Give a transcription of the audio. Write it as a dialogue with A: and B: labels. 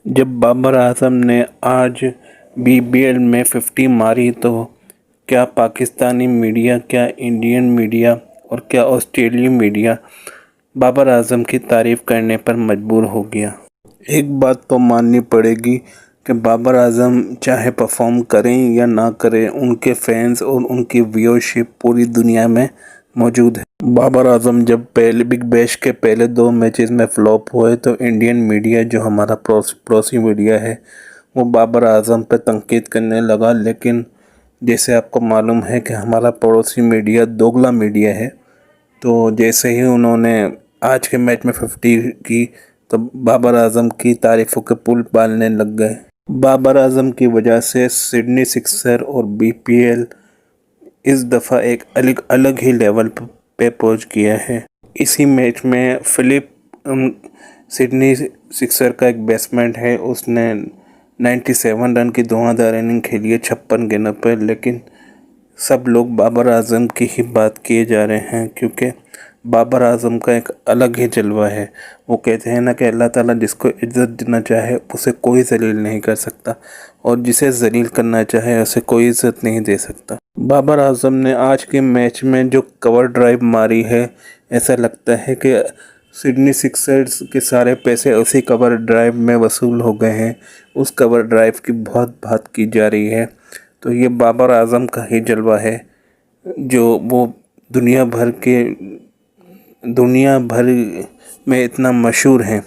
A: جب بابر اعظم نے آج BBL میں 50 ماری تو کیا پاکستانی میڈیا، کیا انڈین میڈیا اور کیا آسٹریلین میڈیا بابر اعظم کی تعریف کرنے پر مجبور ہو گیا۔ ایک بات تو ماننی پڑے گی کہ بابر اعظم چاہے پرفارم کریں یا نہ کریں، ان کے فینز اور ان کی ویورشپ پوری دنیا میں موجود ہے۔ بابر اعظم جب بگ بیش کے پہلے 2 میچز میں فلاپ ہوئے تو انڈین میڈیا، جو ہمارا پڑوسی میڈیا ہے، وہ بابر اعظم پہ تنقید کرنے لگا، لیکن جیسے آپ کو معلوم ہے کہ ہمارا پڑوسی میڈیا دوگلا میڈیا ہے، تو جیسے ہی انہوں نے آج کے میچ میں 50 کی تو بابر اعظم کی تعریفوں کے پل بالنے لگ گئے۔ بابر اعظم کی وجہ سے سڈنی سکسر اور BPL اس دفعہ ایک الگ ہی لیول پہ پہنچ گیا ہے۔ اسی میچ میں فلپ، سڈنی سکسر کا ایک بیٹسمین ہے، اس نے 97 رن کی دھواں اننگ کھیلی ہے 56 گیندوں پہ، لیکن سب لوگ بابر اعظم کی ہی بات کیے جا رہے ہیں کیونکہ بابر اعظم کا ایک الگ ہی جلوہ ہے۔ وہ کہتے ہیں نا کہ اللہ تعالیٰ جس کو عزت دینا چاہے اسے کوئی ذلیل نہیں کر سکتا، اور جسے ذلیل کرنا چاہے اسے کوئی عزت نہیں دے سکتا۔ بابر اعظم نے آج کے میچ میں جو کور ڈرائیو ماری ہے، ایسا لگتا ہے کہ سڈنی سکسرز کے سارے پیسے اسی کور ڈرائیو میں وصول ہو گئے ہیں۔ اس کور ڈرائیو کی بہت بات کی جا رہی ہے، تو یہ بابر اعظم کا ہی جلوہ ہے جو وہ دنیا بھر میں اتنا مشہور ہے۔